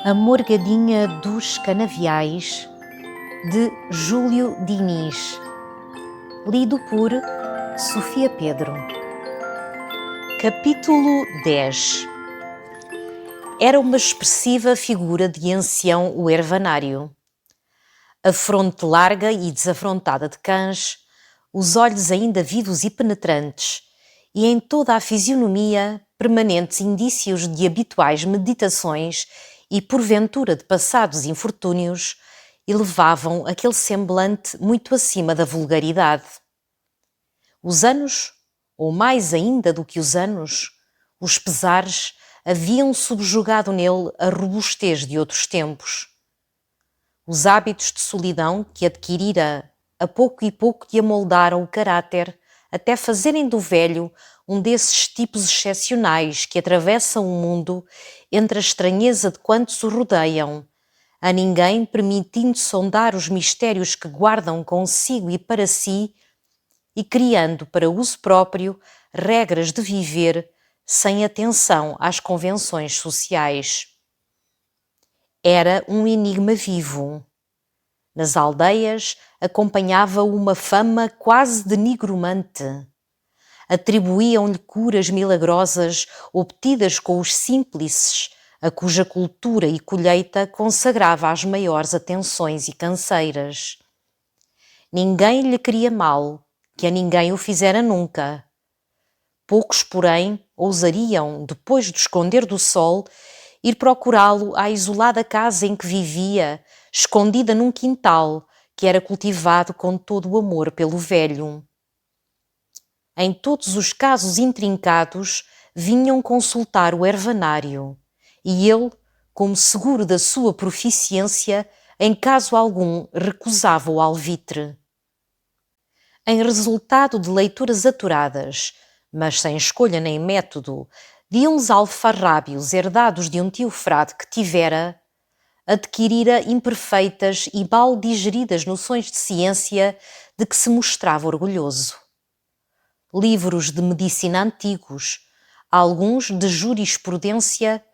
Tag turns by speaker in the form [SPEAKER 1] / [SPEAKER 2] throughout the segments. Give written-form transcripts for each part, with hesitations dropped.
[SPEAKER 1] A Morgadinha dos Canaviais, de Júlio Diniz, lido por Sofia Pedro. Capítulo 10. Era uma expressiva figura de ancião o ervanário. A fronte larga e desafrontada de cães, os olhos ainda vivos e penetrantes, e em toda a fisionomia permanentes indícios de habituais meditações e porventura de passados infortúnios, elevavam aquele semblante muito acima da vulgaridade. Os anos, ou mais ainda do que os anos, os pesares, haviam subjugado nele a robustez de outros tempos. Os hábitos de solidão que adquirira a pouco e pouco lhe amoldaram o caráter, até fazerem do velho um desses tipos excepcionais que atravessam o mundo entre a estranheza de quantos o rodeiam, a ninguém permitindo sondar os mistérios que guardam consigo e para si, e criando para uso próprio regras de viver sem atenção às convenções sociais. Era um enigma vivo. Nas aldeias acompanhava-o uma fama quase de nigromante. Atribuíam-lhe curas milagrosas obtidas com os símplices, a cuja cultura e colheita consagrava as maiores atenções e canseiras. Ninguém lhe queria mal, que a ninguém o fizera nunca. Poucos, porém, ousariam, depois do esconder do sol, ir procurá-lo à isolada casa em que vivia, escondida num quintal que era cultivado com todo o amor pelo velho. Em todos os casos intrincados, vinham consultar o ervanário, e ele, como seguro da sua proficiência, em caso algum recusava o alvitre. Em resultado de leituras aturadas, mas sem escolha nem método, de uns alfarrábios herdados de um tio frade que tivera, adquirira imperfeitas e mal digeridas noções de ciência de que se mostrava orgulhoso. Livros de medicina antigos, alguns de jurisprudência,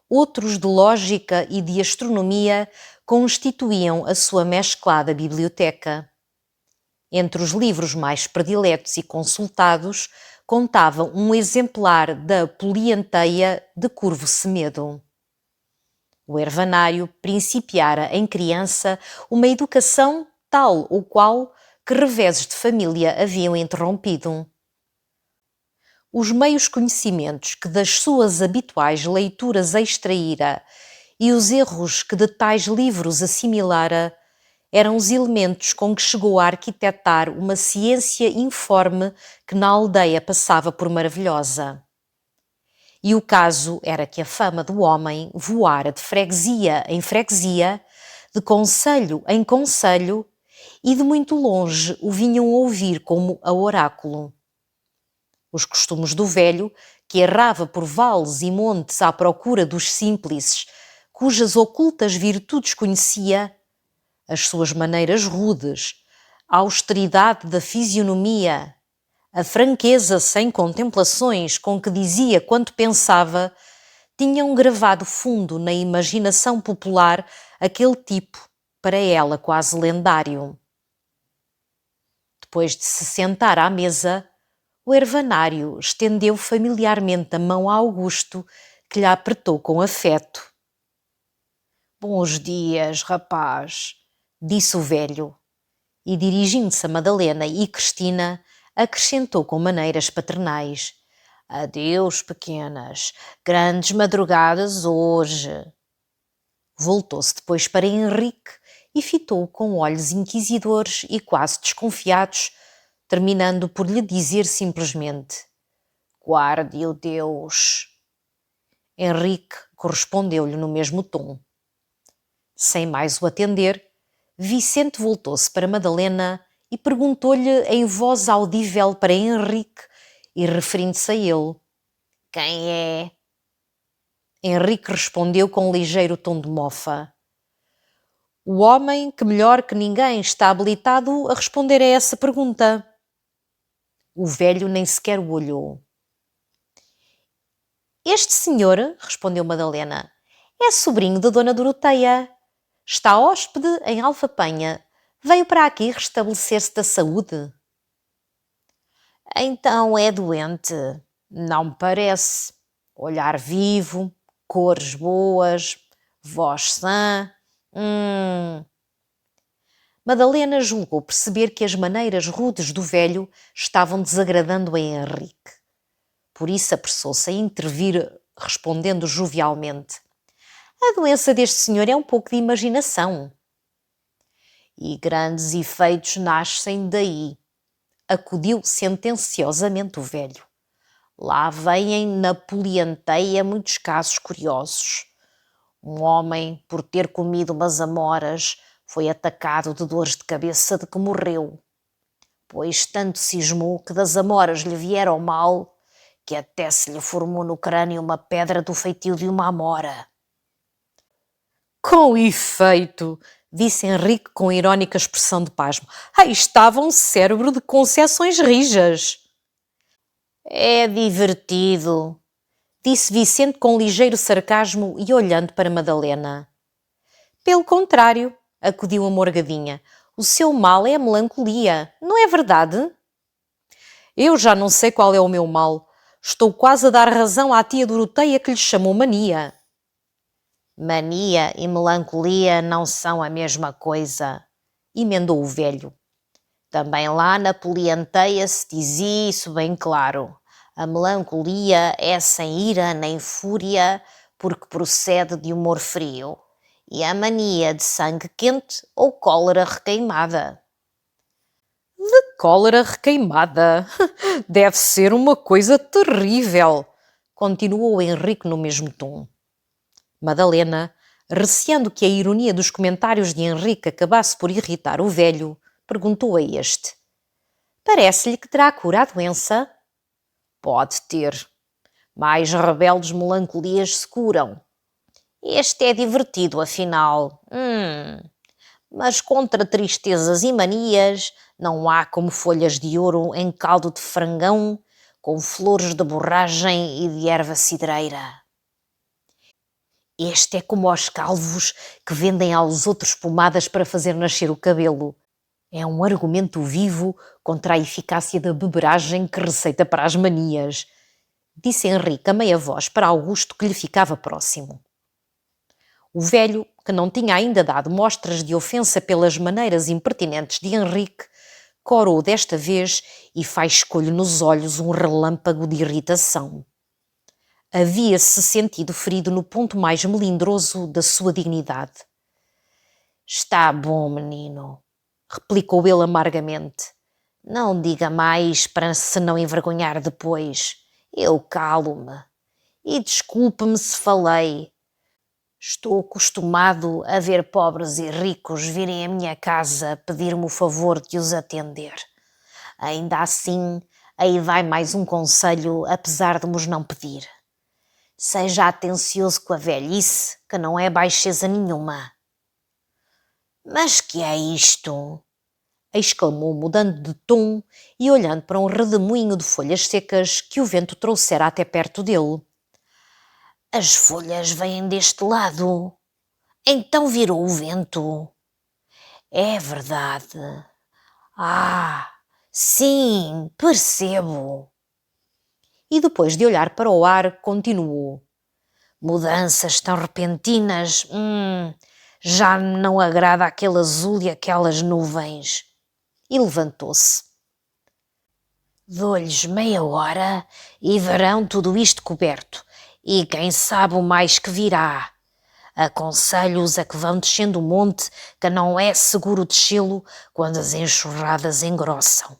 [SPEAKER 1] outros de lógica e de astronomia constituíam a sua mesclada biblioteca. Entre os livros mais prediletos e consultados, contava um exemplar da Polianteia de Curvo Semedo. O ervanário principiara em criança uma educação tal ou qual que reveses de família haviam interrompido. Os meios conhecimentos que das suas habituais leituras extraíra e os erros que de tais livros assimilara eram os elementos com que chegou a arquitetar uma ciência informe que na aldeia passava por maravilhosa. E o caso era que a fama do homem voara de freguesia em freguesia, de concelho em concelho, e de muito longe o vinham ouvir como a oráculo. Os costumes do velho, que errava por vales e montes à procura dos símplices, cujas ocultas virtudes conhecia, as suas maneiras rudes, a austeridade da fisionomia, a franqueza sem contemplações com que dizia quanto pensava, tinham gravado fundo na imaginação popular aquele tipo, para ela quase lendário. Depois de se sentar à mesa, o ervanário estendeu familiarmente a mão a Augusto, que lhe apertou com afeto. "Bons dias, rapaz", disse o velho, e dirigindo-se a Madalena e Cristina, acrescentou com maneiras paternais: "Adeus, pequenas, grandes madrugadas hoje." Voltou-se depois para Henrique e fitou-o com olhos inquisidores e quase desconfiados, terminando por lhe dizer simplesmente: "Guarde-o Deus." Henrique correspondeu-lhe no mesmo tom. Sem mais o atender, Vicente voltou-se para Madalena e perguntou-lhe em voz audível para Henrique e referindo-se a ele: "Quem é?" Henrique respondeu com um ligeiro tom de mofa: "O homem que melhor que ninguém está habilitado a responder a essa pergunta." O velho nem sequer o olhou. "Este senhor", respondeu Madalena, É sobrinho da Dona Doroteia. Está hóspede em Alfapenha. Veio para aqui restabelecer-se da saúde. Então é doente? Não me parece. Olhar vivo, cores boas, voz sã. Madalena julgou perceber que as maneiras rudes do velho estavam desagradando a Henrique. Por isso apressou-se a intervir, respondendo jovialmente: a doença deste senhor é um pouco de imaginação. E grandes efeitos nascem daí, acudiu sentenciosamente o velho. Lá vêm na polianteia muitos casos curiosos. Um homem, por ter comido umas amoras, foi atacado de dores de cabeça de que morreu, pois tanto cismou que das amoras lhe vieram mal, que até se lhe formou no crânio uma pedra do feitio de uma amora. Com efeito, disse Henrique com irónica expressão de pasmo. Aí estava um cérebro de concepções rijas. É divertido, disse Vicente com ligeiro sarcasmo e olhando para Madalena. Pelo contrário, acudiu a morgadinha, o seu mal é a melancolia, não é verdade? Eu já não sei qual é o meu mal. Estou quase a dar razão à tia Doroteia que lhe chamou mania. Mania e melancolia não são a mesma coisa, emendou o velho. Também lá na polianteia se diz isso bem claro. A melancolia é sem ira nem fúria, porque procede de humor frio, e a mania de sangue quente ou cólera requeimada. De cólera requeimada? Deve ser uma coisa terrível, continuou Henrique no mesmo tom. Madalena, receando que a ironia dos comentários de Henrique acabasse por irritar o velho, perguntou a este: parece-lhe que terá cura à doença? Pode ter. Mais rebeldes melancolias se curam. Este é divertido, afinal. Mas contra tristezas e manias não há como folhas de ouro em caldo de frangão, com flores de borragem e de erva cidreira. Este é como aos calvos que vendem aos outros pomadas para fazer nascer o cabelo. É um argumento vivo contra a eficácia da beberagem que receita para as manias, disse Henrique a meia voz para Augusto, que lhe ficava próximo. O velho, que não tinha ainda dado mostras de ofensa pelas maneiras impertinentes de Henrique, corou desta vez e faz-lhe nos olhos um relâmpago de irritação. Havia-se sentido ferido no ponto mais melindroso da sua dignidade. Está bom, menino, replicou ele amargamente. Não diga mais para se não envergonhar depois. Eu calo-me. E desculpe-me se falei. Estou acostumado a ver pobres e ricos virem à minha casa pedir-me o favor de os atender. Ainda assim, aí vai mais um conselho, apesar de mos não pedir. Seja atencioso com a velhice, que não é baixeza nenhuma. Mas que é isto? Exclamou, mudando de tom e olhando para um redemoinho de folhas secas que o vento trouxera até perto dele. As folhas vêm deste lado. Então virou o vento. É verdade. Ah, sim, percebo. E depois de olhar para o ar, continuou. Mudanças tão repentinas, já me não agrada aquele azul e aquelas nuvens. E levantou-se. Dou-lhes meia hora e verão tudo isto coberto, e quem sabe o mais que virá. Aconselho-os a que vão descendo o monte, que não é seguro descê-lo quando as enxurradas engrossam.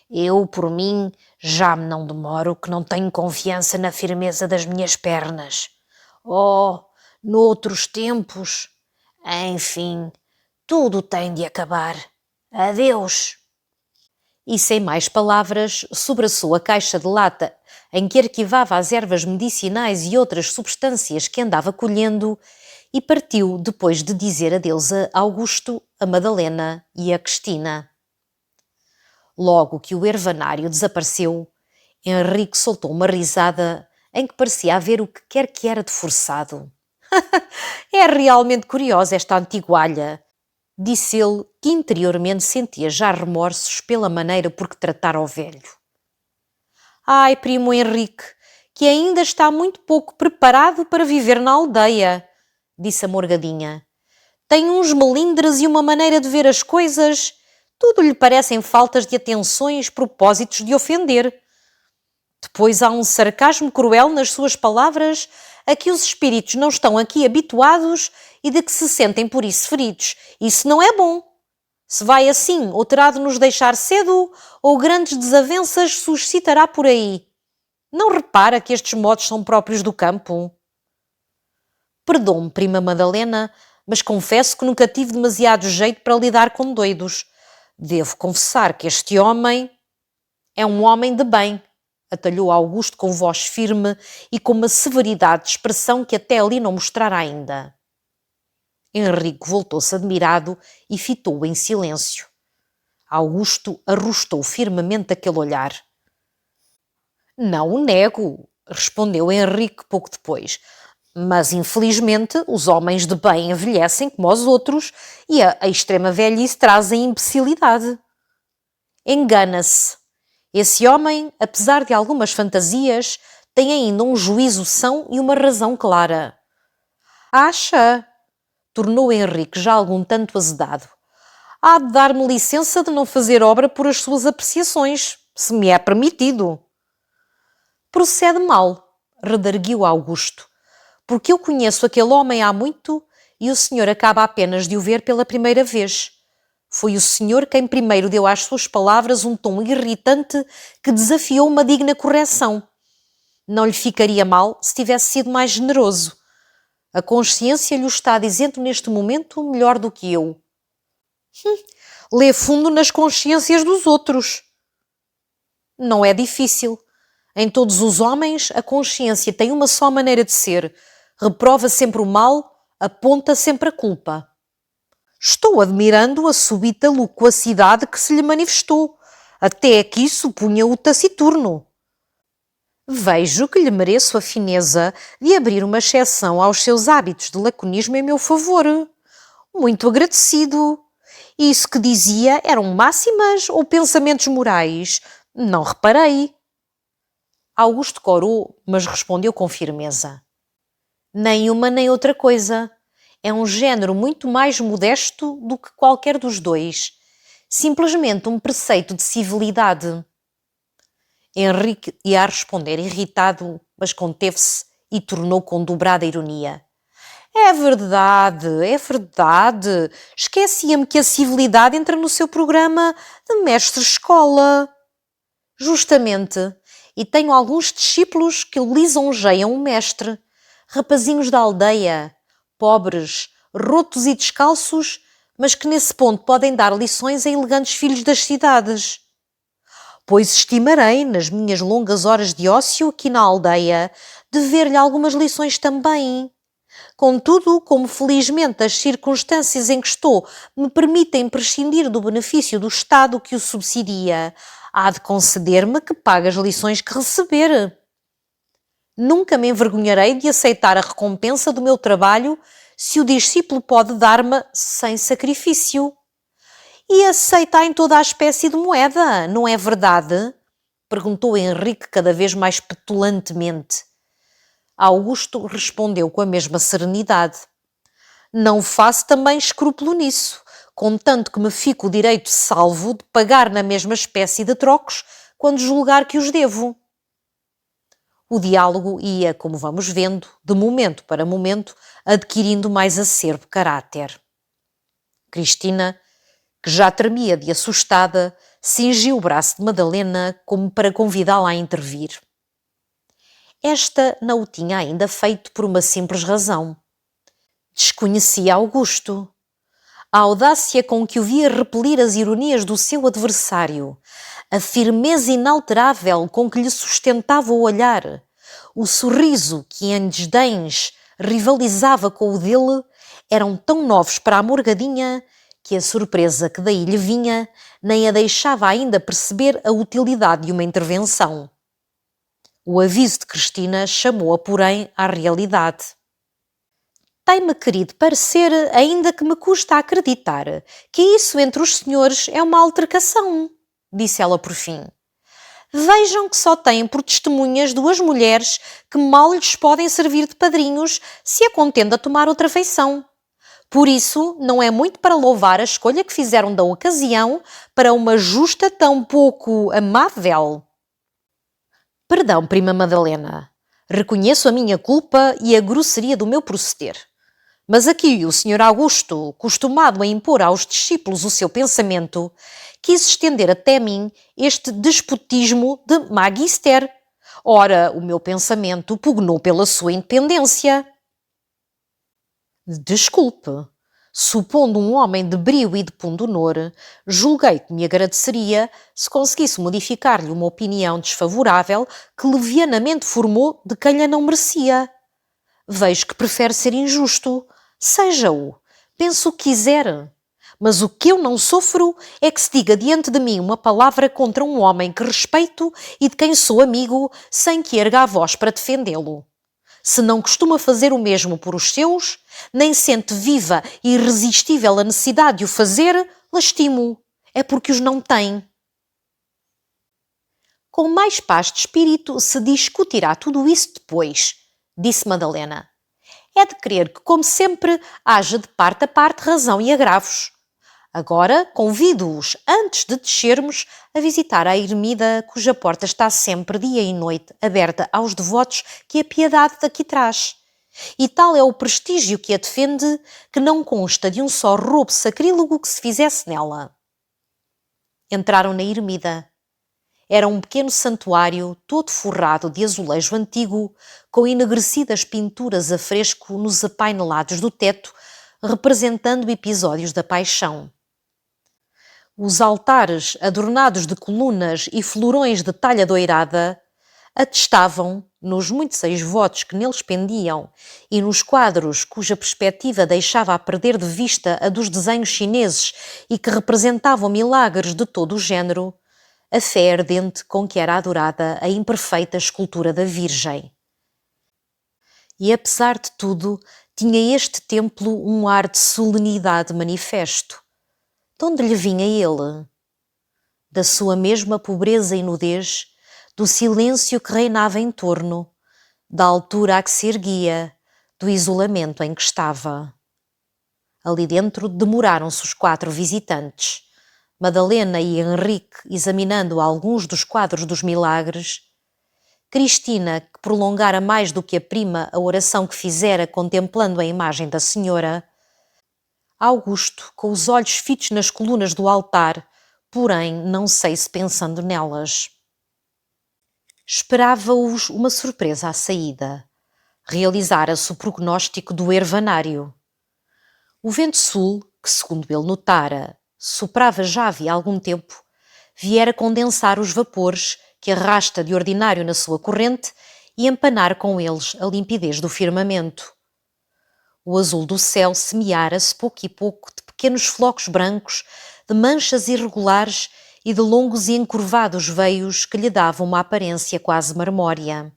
[SPEAKER 1] Eu, por mim, já me não demoro, que não tenho confiança na firmeza das minhas pernas. Oh, noutros tempos... Enfim, tudo tem de acabar. Adeus. E sem mais palavras, sobraçou a caixa de lata em que arquivava as ervas medicinais e outras substâncias que andava colhendo e partiu depois de dizer adeus a Augusto, a Madalena e a Cristina. Logo que o ervanário desapareceu, Henrique soltou uma risada em que parecia haver o que quer que era de forçado. É realmente curiosa esta antigualha, disse ele, que interiormente sentia já remorsos pela maneira por que tratara o velho. Ai, primo Henrique, que ainda está muito pouco preparado para viver na aldeia, disse a morgadinha. Tem uns melindres e uma maneira de ver as coisas. Tudo lhe parecem faltas de atenções, propósitos de ofender. Depois há um sarcasmo cruel nas suas palavras, a que os espíritos não estão aqui habituados e de que se sentem por isso feridos. Isso não é bom. Se vai assim, ou terá de nos deixar cedo, ou grandes desavenças suscitará por aí. Não repara que estes modos são próprios do campo? Perdoe-me, prima Madalena, mas confesso que nunca tive demasiado jeito para lidar com doidos. Devo confessar que este homem é um homem de bem, atalhou Augusto com voz firme e com uma severidade de expressão que até ali não mostrara ainda. Henrique voltou-se admirado e fitou-o em silêncio. Augusto arrostou firmemente aquele olhar. Não o nego, respondeu Henrique pouco depois. Mas, infelizmente, os homens de bem envelhecem como os outros e a extrema velhice traz a imbecilidade. Engana-se. Esse homem, apesar de algumas fantasias, tem ainda um juízo são e uma razão clara. Acha? Tornou Henrique já algum tanto azedado. Há de dar-me licença de não fazer obra por as suas apreciações, se me é permitido. Procede mal, redarguiu Augusto, porque eu conheço aquele homem há muito e o senhor acaba apenas de o ver pela primeira vez. Foi o senhor quem primeiro deu às suas palavras um tom irritante que desafiou uma digna correção. Não lhe ficaria mal se tivesse sido mais generoso. A consciência lhe está dizendo neste momento melhor do que eu. Lê fundo nas consciências dos outros. Não é difícil. Em todos os homens, a consciência tem uma só maneira de ser. Reprova sempre o mal, aponta sempre a culpa. Estou admirando a súbita loquacidade que se lhe manifestou. Até aqui supunha-o taciturno. Vejo que lhe mereço a fineza de abrir uma exceção aos seus hábitos de laconismo em meu favor. Muito agradecido. Isso que dizia eram máximas ou pensamentos morais? Não reparei. Augusto corou, mas respondeu com firmeza. Nem uma nem outra coisa. É um género muito mais modesto do que qualquer dos dois. Simplesmente um preceito de civilidade. Henrique ia a responder irritado, mas conteve-se e tornou com dobrada ironia. É verdade, é verdade. Esquecia-me que a civilidade entra no seu programa de mestre-escola. Justamente. E tenho alguns discípulos que lisonjeiam o mestre. Rapazinhos da aldeia, pobres, rotos e descalços, mas que nesse ponto podem dar lições a elegantes filhos das cidades. Pois estimarei, nas minhas longas horas de ócio aqui na aldeia, de ver-lhe algumas lições também. Contudo, como felizmente as circunstâncias em que estou me permitem prescindir do benefício do Estado que o subsidia, há de conceder-me que pague as lições que receber. Nunca me envergonharei de aceitar a recompensa do meu trabalho se o discípulo pode dar-me sem sacrifício. E aceita em toda a espécie de moeda, não é verdade? Perguntou Henrique cada vez mais petulantemente. Augusto respondeu com a mesma serenidade. Não faço também escrúpulo nisso, contanto que me fico o direito salvo de pagar na mesma espécie de trocos quando julgar que os devo. O diálogo ia, como vamos vendo, de momento para momento, adquirindo mais acerbo caráter. Cristina, que já tremia de assustada, cingiu o braço de Madalena como para convidá-la a intervir. Esta não o tinha ainda feito por uma simples razão. Desconhecia Augusto. A audácia com que o via repelir as ironias do seu adversário, a firmeza inalterável com que lhe sustentava o olhar, o sorriso que em desdéns rivalizava com o dele, eram tão novos para a morgadinha que a surpresa que daí lhe vinha nem a deixava ainda perceber a utilidade de uma intervenção. O aviso de Cristina chamou-a, porém, à realidade. Tem-me querido parecer, ainda que me custa acreditar, que isso entre os senhores é uma altercação, disse ela por fim. Vejam que só têm por testemunhas duas mulheres que mal lhes podem servir de padrinhos se a contenda tomar outra feição. Por isso, não é muito para louvar a escolha que fizeram da ocasião para uma justa tão pouco amável. Perdão, prima Madalena. Reconheço a minha culpa e a grosseria do meu proceder. Mas aqui o Sr. Augusto, costumado a impor aos discípulos o seu pensamento, quis estender até mim este despotismo de magister. Ora, o meu pensamento pugnou pela sua independência. Desculpe. Supondo um homem de brio e de pundonor, julguei que me agradeceria se conseguisse modificar-lhe uma opinião desfavorável que levianamente formou de quem lhe não merecia. Vejo que prefere ser injusto. Seja-o. Pense o que quiser. Mas o que eu não sofro é que se diga diante de mim uma palavra contra um homem que respeito e de quem sou amigo sem que erga a voz para defendê-lo. Se não costuma fazer o mesmo por os seus, nem sente viva e irresistível a necessidade de o fazer, lastimo-o. É porque os não tem. Com mais paz de espírito se discutirá tudo isso depois, disse Madalena. É de crer que, como sempre, haja de parte a parte razão e agravos. Agora convido-os, antes de descermos, a visitar a ermida cuja porta está sempre, dia e noite, aberta aos devotos que a piedade daqui traz. E tal é o prestígio que a defende que não consta de um só roubo sacrílego que se fizesse nela. Entraram na ermida. Era um pequeno santuário todo forrado de azulejo antigo, com enegrecidas pinturas a fresco nos apainelados do teto, representando episódios da paixão. Os altares, adornados de colunas e florões de talha doirada, atestavam, nos muitos votos que neles pendiam e nos quadros cuja perspectiva deixava a perder de vista a dos desenhos chineses e que representavam milagres de todo o género, a fé ardente com que era adorada a imperfeita escultura da Virgem. E apesar de tudo, tinha este templo um ar de solenidade manifesto. De onde lhe vinha ele? Da sua mesma pobreza e nudez, do silêncio que reinava em torno, da altura a que se erguia, do isolamento em que estava. Ali dentro demoraram-se os 4 visitantes, Madalena e Henrique examinando alguns dos quadros dos milagres, Cristina, que prolongara mais do que a prima a oração que fizera contemplando a imagem da Senhora, Augusto, com os olhos fitos nas colunas do altar, porém não sei se pensando nelas. Esperava-os uma surpresa à saída. Realizara-se o prognóstico do ervanário. O vento sul, que segundo ele notara, soprava já havia algum tempo, viera condensar os vapores que arrasta de ordinário na sua corrente e empanar com eles a limpidez do firmamento. O azul do céu semeara-se pouco e pouco de pequenos flocos brancos, de manchas irregulares e de longos e encurvados veios que lhe davam uma aparência quase marmórea.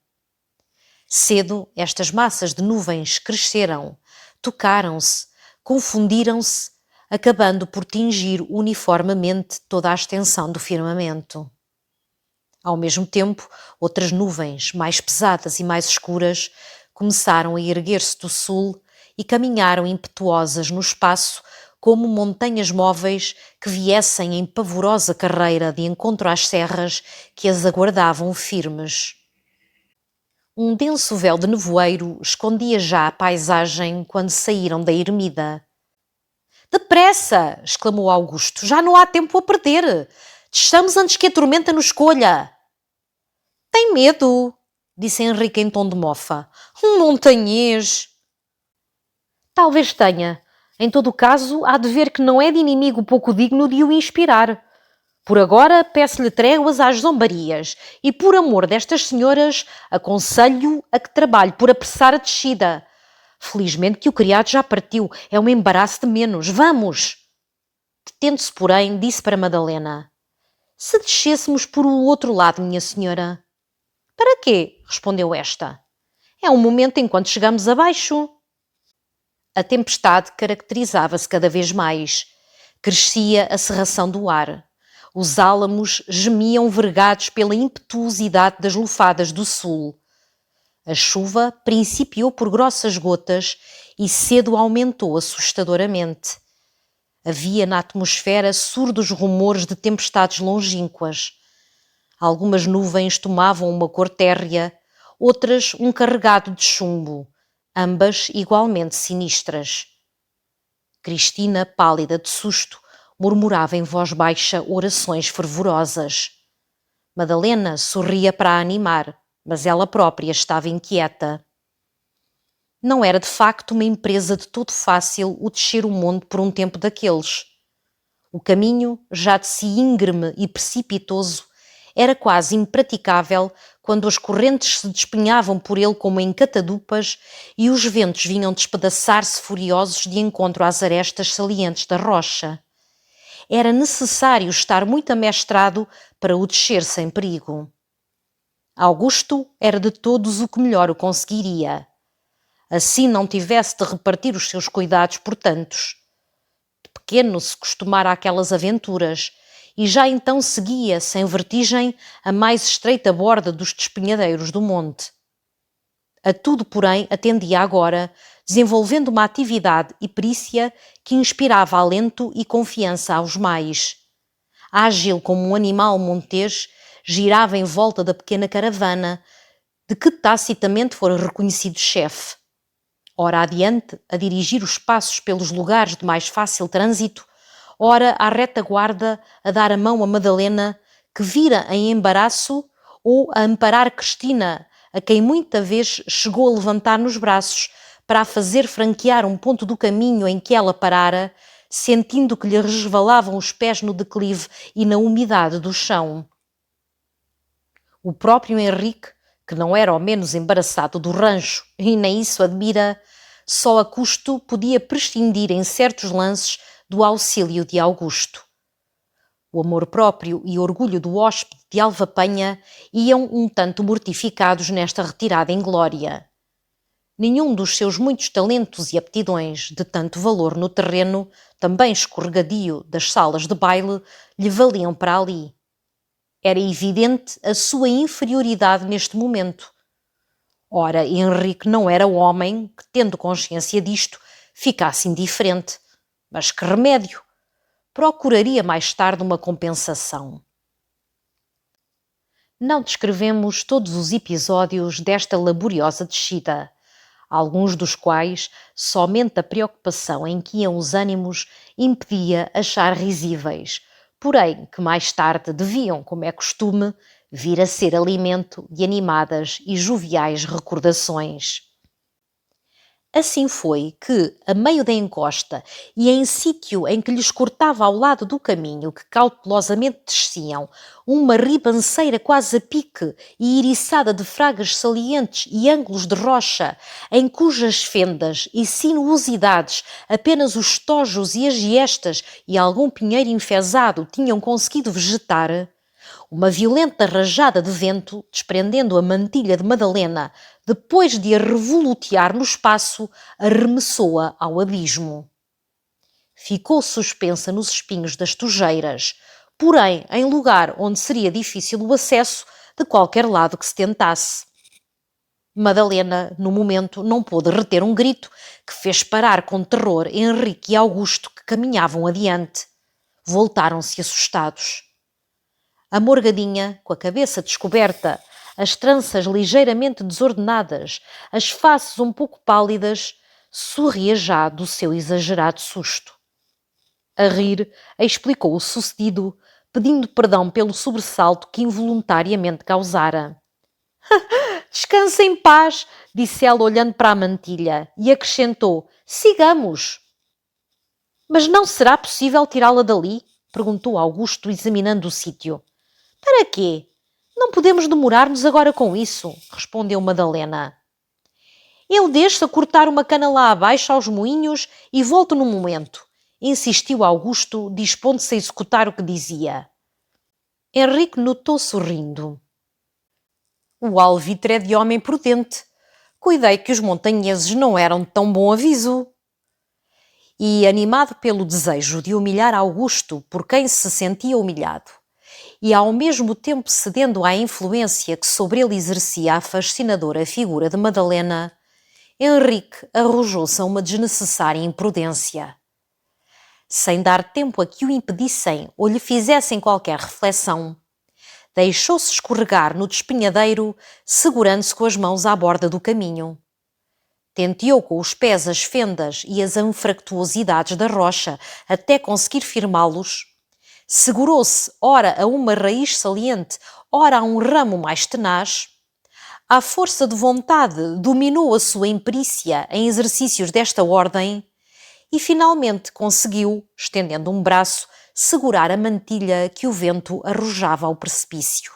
[SPEAKER 1] Cedo, estas massas de nuvens cresceram, tocaram-se, confundiram-se, acabando por tingir uniformemente toda a extensão do firmamento. Ao mesmo tempo, outras nuvens, mais pesadas e mais escuras, começaram a erguer-se do sul e caminharam impetuosas no espaço como montanhas móveis que viessem em pavorosa carreira de encontro às serras que as aguardavam firmes. Um denso véu de nevoeiro escondia já a paisagem quando saíram da ermida. «Depressa!» exclamou Augusto. «Já não há tempo a perder! Desçamos antes que a tormenta nos colha!» «Tem medo?» disse Henrique em tom de mofa. «Um montanhês!» «Talvez tenha. Em todo o caso, há de ver que não é de inimigo pouco digno de o inspirar. Por agora, peço-lhe tréguas às zombarias e, por amor destas senhoras, aconselho-o a que trabalhe por apressar a descida. Felizmente que o criado já partiu. É um embaraço de menos. Vamos!» Detendo-se, porém, disse para Madalena. «Se descêssemos por o outro lado, minha senhora?» «Para quê?» respondeu esta. «É um momento enquanto chegamos abaixo.» A tempestade caracterizava-se cada vez mais. Crescia a cerração do ar. Os álamos gemiam vergados pela impetuosidade das lufadas do sul. A chuva principiou por grossas gotas e cedo aumentou assustadoramente. Havia na atmosfera surdos rumores de tempestades longínquas. Algumas nuvens tomavam uma cor térrea, outras um carregado de chumbo, ambas igualmente sinistras. Cristina, pálida de susto, murmurava em voz baixa orações fervorosas. Madalena sorria para a animar, mas ela própria estava inquieta. Não era de facto uma empresa de todo fácil o descer o monte por um tempo daqueles. O caminho, já de si íngreme e precipitoso, era quase impraticável quando as correntes se despenhavam por ele como em catadupas e os ventos vinham despedaçar-se furiosos de encontro às arestas salientes da rocha. Era necessário estar muito amestrado para o descer sem perigo. Augusto era de todos o que melhor o conseguiria. Assim não tivesse de repartir os seus cuidados por tantos. De pequeno se costumara àquelas aventuras e já então seguia, sem vertigem, a mais estreita borda dos despenhadeiros do monte. A tudo, porém, atendia agora, desenvolvendo uma atividade e perícia que inspirava alento e confiança aos mais. Ágil como um animal montês, girava em volta da pequena caravana, de que tacitamente fora reconhecido chefe. Ora adiante, a dirigir os passos pelos lugares de mais fácil trânsito, ora à retaguarda a dar a mão a Madalena, que vira em embaraço, ou a amparar Cristina, a quem muita vez chegou a levantar nos braços para a fazer franquear um ponto do caminho em que ela parara, sentindo que lhe resvalavam os pés no declive e na umidade do chão. O próprio Henrique, que não era ao menos embaraçado do rancho, e nem isso admira, só a custo podia prescindir em certos lances do auxílio de Augusto. O amor próprio e orgulho do hóspede de Alvapenha iam um tanto mortificados nesta retirada inglória. Nenhum dos seus muitos talentos e aptidões de tanto valor no terreno, também escorregadio das salas de baile, lhe valiam para ali. Era evidente a sua inferioridade neste momento. Ora, Henrique não era homem que, tendo consciência disto, ficasse indiferente. Mas que remédio! Procuraria mais tarde uma compensação. Não descrevemos todos os episódios desta laboriosa descida, alguns dos quais somente a preocupação em que iam os ânimos impedia achar risíveis, porém que mais tarde deviam, como é costume, vir a ser alimento de animadas e joviais recordações. Assim foi que, a meio da encosta e em sítio em que lhes cortava ao lado do caminho que cautelosamente desciam, uma ribanceira quase a pique e iriçada de fragas salientes e ângulos de rocha, em cujas fendas e sinuosidades apenas os tojos e as giestas e algum pinheiro enfesado tinham conseguido vegetar, uma violenta rajada de vento, desprendendo a mantilha de Madalena, depois de a revolutear no espaço, arremessou-a ao abismo. Ficou suspensa nos espinhos das tojeiras, porém em lugar onde seria difícil o acesso de qualquer lado que se tentasse. Madalena, no momento, não pôde reter um grito que fez parar com terror Henrique e Augusto, que caminhavam adiante. Voltaram-se assustados. A morgadinha, com a cabeça descoberta, as tranças ligeiramente desordenadas, as faces um pouco pálidas, sorria já do seu exagerado susto. A rir, explicou o sucedido, pedindo perdão pelo sobressalto que involuntariamente causara. Descansa em paz, disse ela olhando para a mantilha, e acrescentou, sigamos. Mas não será possível tirá-la dali? Perguntou Augusto, examinando o sítio. Para quê? Não podemos demorar-nos agora com isso, respondeu Madalena. Eu deixo a cortar uma cana lá abaixo aos moinhos e volto num momento, insistiu Augusto, dispondo-se a executar o que dizia. Henrique notou sorrindo. O alvitre é de homem prudente. Cuidei que os montanheses não eram de tão bom aviso. E, animado pelo desejo de humilhar Augusto por quem se sentia humilhado, e ao mesmo tempo cedendo à influência que sobre ele exercia a fascinadora figura de Madalena, Henrique arrojou-se a uma desnecessária imprudência. Sem dar tempo a que o impedissem ou lhe fizessem qualquer reflexão, deixou-se escorregar no despenhadeiro, segurando-se com as mãos à borda do caminho. Tenteou com os pés as fendas e as anfractuosidades da rocha até conseguir firmá-los. Segurou-se ora a uma raiz saliente, ora a um ramo mais tenaz. À força de vontade, dominou a sua imperícia em exercícios desta ordem e finalmente conseguiu, estendendo um braço, segurar a mantilha que o vento arrojava ao precipício.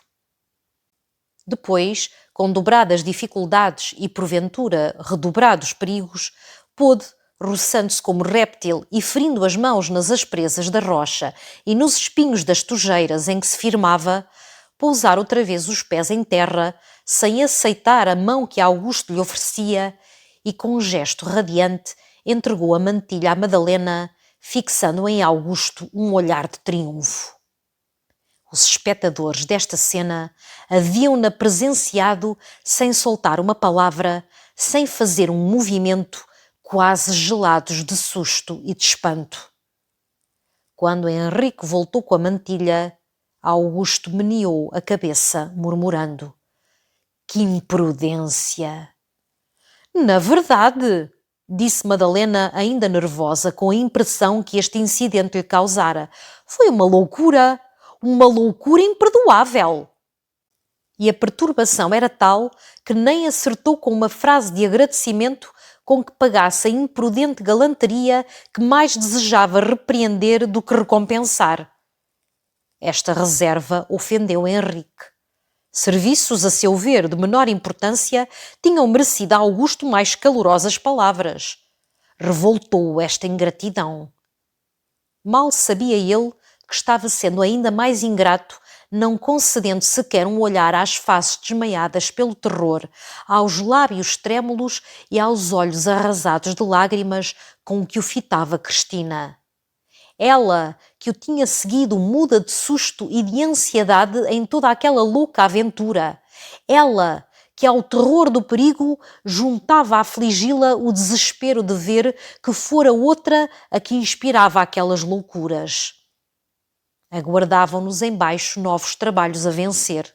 [SPEAKER 1] Depois, com dobradas dificuldades e, porventura, redobrados perigos, pôde, roçando-se como réptil e ferindo as mãos nas asperezas da rocha e nos espinhos das tojeiras em que se firmava, pousar outra vez os pés em terra, sem aceitar a mão que Augusto lhe oferecia, e com um gesto radiante entregou a mantilha à Madalena, fixando em Augusto um olhar de triunfo. Os espectadores desta cena haviam-na presenciado sem soltar uma palavra, sem fazer um movimento, quase gelados de susto e de espanto. Quando Henrique voltou com a mantilha, Augusto meneou a cabeça, murmurando: "Que imprudência!" "Na verdade", disse Madalena, ainda nervosa com a impressão que este incidente lhe causara, "foi uma loucura imperdoável." E a perturbação era tal que nem acertou com uma frase de agradecimento com que pagasse a imprudente galanteria que mais desejava repreender do que recompensar. Esta reserva ofendeu Henrique. Serviços, a seu ver, de menor importância, tinham merecido a Augusto mais calorosas palavras. Revoltou-o esta ingratidão. Mal sabia ele que estava sendo ainda mais ingrato, não concedendo sequer um olhar às faces desmaiadas pelo terror, aos lábios trêmulos e aos olhos arrasados de lágrimas com que o fitava Cristina. Ela, que o tinha seguido muda de susto e de ansiedade em toda aquela louca aventura. Ela, que ao terror do perigo juntava a afligi-la o desespero de ver que fora outra a que inspirava aquelas loucuras. Aguardavam-nos embaixo novos trabalhos a vencer.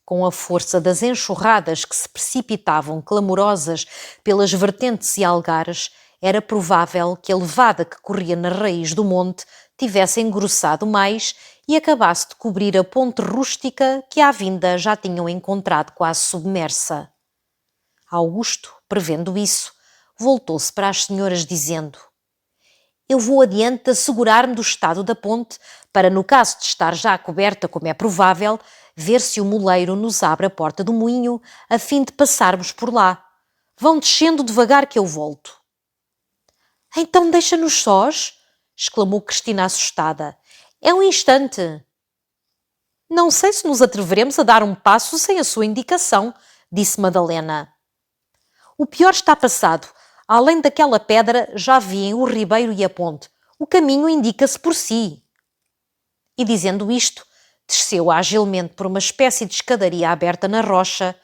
[SPEAKER 1] Com a força das enxurradas que se precipitavam clamorosas pelas vertentes e algares, era provável que a levada que corria na raiz do monte tivesse engrossado mais e acabasse de cobrir a ponte rústica que à vinda já tinham encontrado quase submersa. Augusto, prevendo isso, voltou-se para as senhoras dizendo: "Eu vou adiante assegurar-me do estado da ponte para, no caso de estar já coberta como é provável, ver se o moleiro nos abre a porta do moinho a fim de passarmos por lá. Vão descendo devagar que eu volto." "Então deixa-nos sós?" exclamou Cristina assustada. "É um instante." "Não sei se nos atreveremos a dar um passo sem a sua indicação", disse Madalena. "O pior está passado. Além daquela pedra já vêem o ribeiro e a ponte. O caminho indica-se por si." E dizendo isto, desceu agilmente por uma espécie de escadaria aberta na rocha,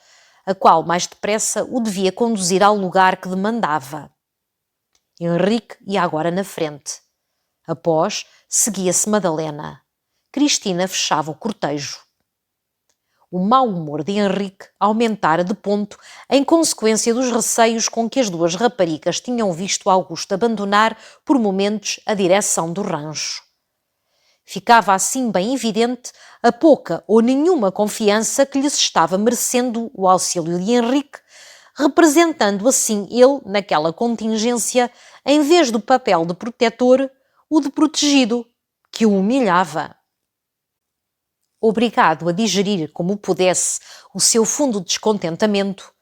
[SPEAKER 1] a qual mais depressa o devia conduzir ao lugar que demandava. Henrique ia agora na frente. Após, seguia-se Madalena. Cristina fechava o cortejo. O mau humor de Henrique aumentara de ponto em consequência dos receios com que as duas raparigas tinham visto Augusto abandonar por momentos a direção do rancho. Ficava assim bem evidente a pouca ou nenhuma confiança que lhes estava merecendo o auxílio de Henrique, representando assim ele, naquela contingência, em vez do papel de protetor, o de protegido, que o humilhava. Obrigado a digerir como pudesse o seu fundo descontentamento,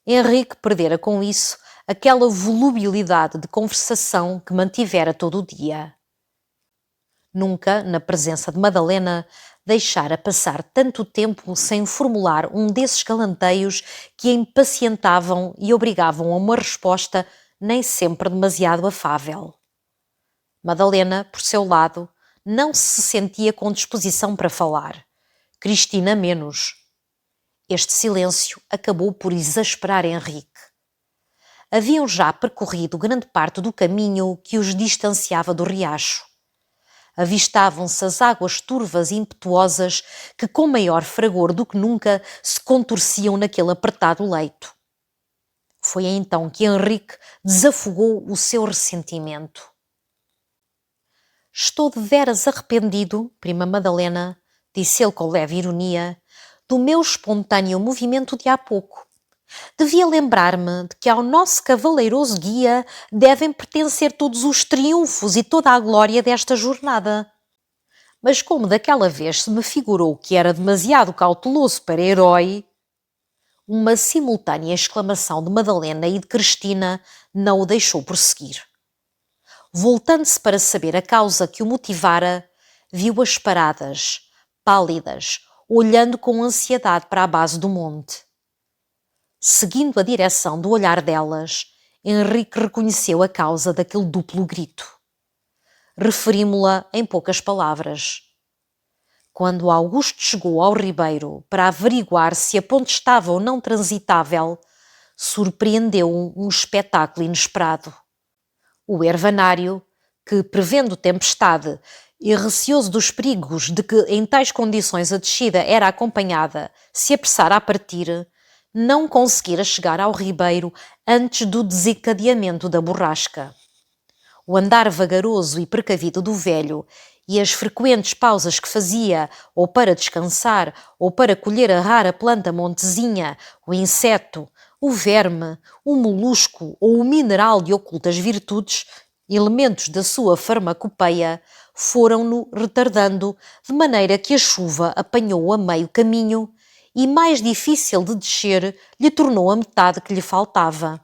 [SPEAKER 1] Henrique perdera com isso aquela volubilidade de conversação que mantivera todo o dia. Nunca, na presença de Madalena, deixara passar tanto tempo sem formular um desses galanteios que a impacientavam e obrigavam a uma resposta nem sempre demasiado afável. Madalena, por seu lado, não se sentia com disposição para falar. Cristina menos. Este silêncio acabou por exasperar Henrique. Haviam já percorrido grande parte do caminho que os distanciava do riacho. Avistavam-se as águas turvas e impetuosas que, com maior fragor do que nunca, se contorciam naquele apertado leito. Foi então que Henrique desafogou o seu ressentimento. Estou deveras arrependido, prima Madalena, disse ele com leve ironia, do meu espontâneo movimento de há pouco. Devia lembrar-me de que ao nosso cavaleiroso guia devem pertencer todos os triunfos e toda a glória desta jornada. Mas como daquela vez se me figurou que era demasiado cauteloso para herói, uma simultânea exclamação de Madalena e de Cristina não o deixou prosseguir. Voltando-se para saber a causa que o motivara, viu-as paradas, pálidas, olhando com ansiedade para a base do monte. Seguindo a direção do olhar delas, Henrique reconheceu a causa daquele duplo grito. Referimo-la em poucas palavras. Quando Augusto chegou ao ribeiro para averiguar se a ponte estava ou não transitável, surpreendeu-o um espetáculo inesperado. O ervanário, que, prevendo tempestade e receoso dos perigos de que em tais condições a descida era acompanhada, se apressara a partir, não conseguira chegar ao ribeiro antes do desencadeamento da borrasca. O andar vagaroso e precavido do velho e as frequentes pausas que fazia, ou para descansar, ou para colher a rara planta montezinha, o inseto, o verme, o molusco ou o mineral de ocultas virtudes, elementos da sua farmacopeia, foram-no retardando, de maneira que a chuva apanhou a meio caminho e, mais difícil de descer, lhe tornou a metade que lhe faltava.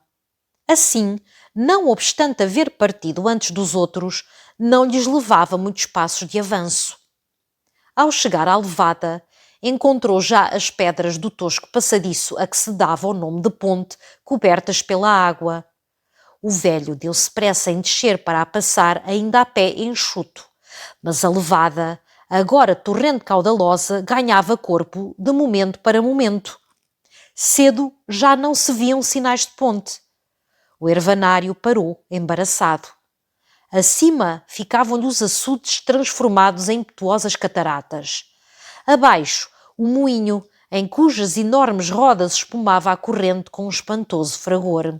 [SPEAKER 1] Assim, não obstante haver partido antes dos outros, não lhes levava muitos passos de avanço. Ao chegar à levada, encontrou já as pedras do tosco passadiço a que se dava o nome de ponte, cobertas pela água. O velho deu-se pressa em descer para a passar ainda a pé enxuto, mas a levada, agora torrente caudalosa, ganhava corpo de momento para momento. Cedo já não se viam sinais de ponte. O ervanário parou, embaraçado. Acima ficavam-lhe os açudes transformados em impetuosas cataratas. Abaixo, o moinho, em cujas enormes rodas espumava a corrente com um espantoso fragor.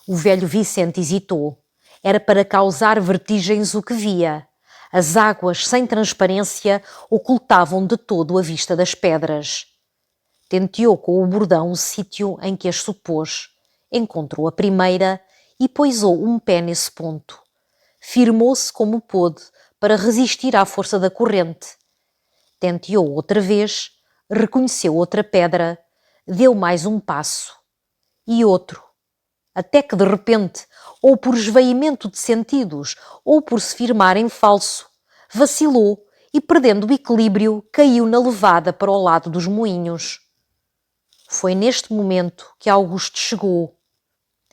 [SPEAKER 1] O velho Vicente hesitou. Era para causar vertigens o que via. As águas, sem transparência, ocultavam de todo a vista das pedras. Tenteou com o bordão o sítio em que as supôs. Encontrou a primeira e poisou um pé nesse ponto. Firmou-se como pôde para resistir à força da corrente. Tenteou outra vez, reconheceu outra pedra, deu mais um passo. E outro. Até que de repente, ou por esvaimento de sentidos, ou por se firmar em falso, vacilou e, perdendo o equilíbrio, caiu na levada para o lado dos moinhos. Foi neste momento que Augusto chegou.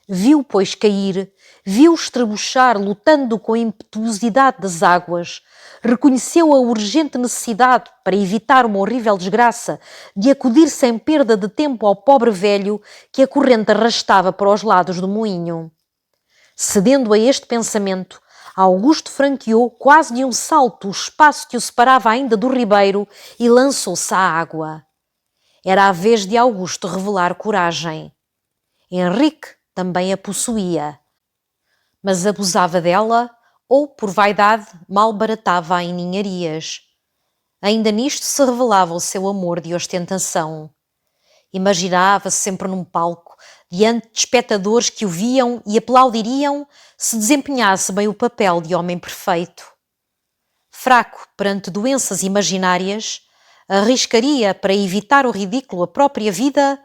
[SPEAKER 1] Viu, pois, cair, viu estrebuchar, lutando com a impetuosidade das águas, reconheceu a urgente necessidade, para evitar uma horrível desgraça, de acudir sem perda de tempo ao pobre velho que a corrente arrastava para os lados do moinho. Cedendo a este pensamento, Augusto franqueou quase de um salto o espaço que o separava ainda do ribeiro e lançou-se à água. Era a vez de Augusto revelar coragem. Henrique também a possuía, mas abusava dela ou, por vaidade, malbaratava-a em ninharias. Ainda nisto se revelava o seu amor de ostentação. Imaginava-se sempre num palco, diante de espectadores que o viam e aplaudiriam se desempenhasse bem o papel de homem perfeito. Fraco perante doenças imaginárias, arriscaria para evitar o ridículo a própria vida,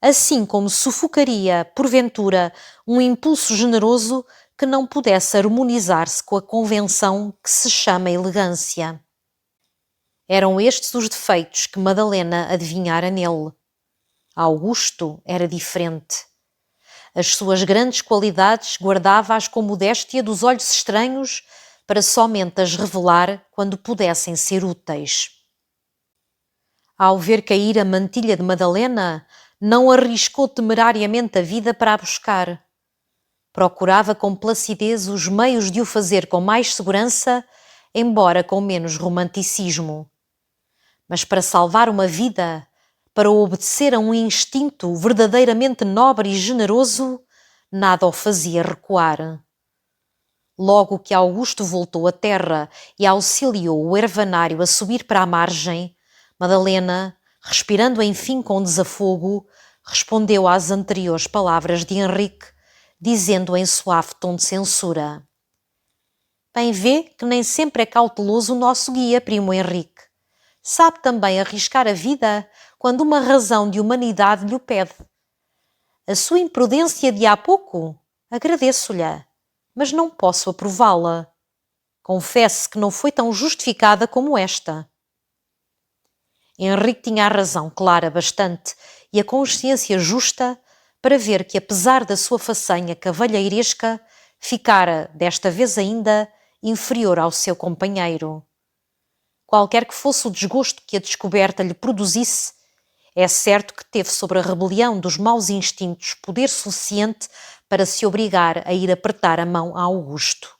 [SPEAKER 1] assim como sufocaria, porventura, um impulso generoso que não pudesse harmonizar-se com a convenção que se chama elegância. Eram estes os defeitos que Madalena adivinhara nele. Augusto era diferente. As suas grandes qualidades guardava-as com modéstia dos olhos estranhos para somente as revelar quando pudessem ser úteis. Ao ver cair a mantilha de Madalena, não arriscou temerariamente a vida para a buscar. Procurava com placidez os meios de o fazer com mais segurança, embora com menos romanticismo. Mas para salvar uma vida, para obedecer a um instinto verdadeiramente nobre e generoso, nada o fazia recuar. Logo que Augusto voltou à terra e auxiliou o ervanário a subir para a margem, Madalena, respirando enfim com desafogo, respondeu às anteriores palavras de Henrique, dizendo em suave tom de censura: Bem vê que nem sempre é cauteloso o nosso guia, primo Henrique. Sabe também arriscar a vida quando uma razão de humanidade lhe o pede. A sua imprudência de há pouco, agradeço-lhe, mas não posso aprová-la. Confesse que não foi tão justificada como esta. Henrique tinha a razão clara bastante e a consciência justa para ver que, apesar da sua façanha cavalheiresca, ficara, desta vez ainda, inferior ao seu companheiro. Qualquer que fosse o desgosto que a descoberta lhe produzisse, é certo que teve sobre a rebelião dos maus instintos poder suficiente para se obrigar a ir apertar a mão a Augusto.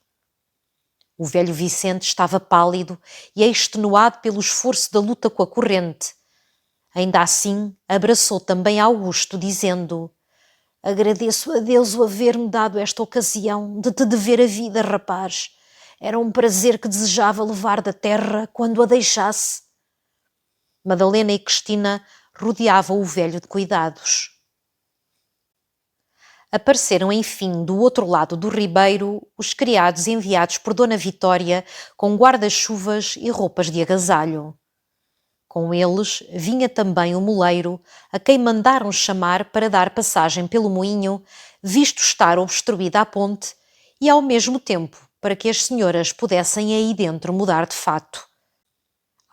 [SPEAKER 1] O velho Vicente estava pálido e extenuado pelo esforço da luta com a corrente. Ainda assim, abraçou também Augusto, dizendo: Agradeço a Deus o haver-me dado esta ocasião de te dever a vida, rapaz. Era um prazer que desejava levar da terra quando a deixasse. Madalena e Cristina rodeavam o velho de cuidados. Apareceram, enfim, do outro lado do ribeiro, os criados enviados por Dona Vitória com guarda-chuvas e roupas de agasalho. Com eles vinha também o moleiro, a quem mandaram chamar para dar passagem pelo moinho, visto estar obstruída a ponte, e ao mesmo tempo para que as senhoras pudessem aí dentro mudar de fato.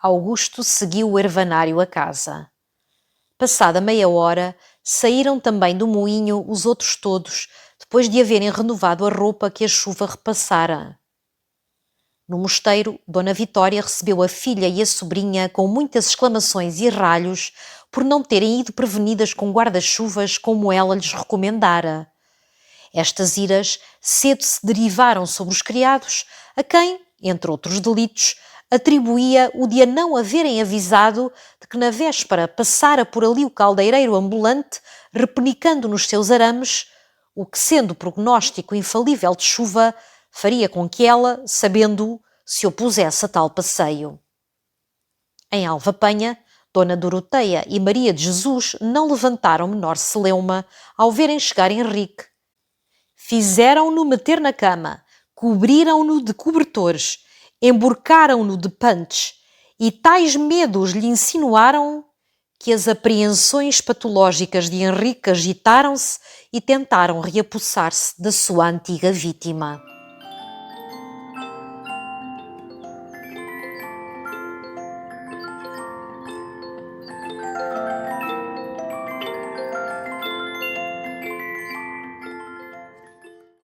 [SPEAKER 1] Augusto seguiu o ervanário a casa. Passada meia hora, saíram também do moinho os outros todos, depois de haverem renovado a roupa que a chuva repassara. No mosteiro, Dona Vitória recebeu a filha e a sobrinha com muitas exclamações e ralhos por não terem ido prevenidas com guarda-chuvas como ela lhes recomendara. Estas iras cedo se derivaram sobre os criados, a quem, entre outros delitos, atribuía o de a não haverem avisado de que na véspera passara por ali o caldeireiro ambulante, repenicando nos seus arames, o que, sendo o prognóstico infalível de chuva, faria com que ela, sabendo-o, se opusesse a tal passeio. Em Alvapanha, Dona Doroteia e Maria de Jesus não levantaram menor celeuma ao verem chegar Henrique. Fizeram-no meter na cama, cobriram-no de cobertores, emborcaram-no de pantes, e tais medos lhe insinuaram que as apreensões patológicas de Henrique agitaram-se e tentaram reapossar-se da sua antiga vítima.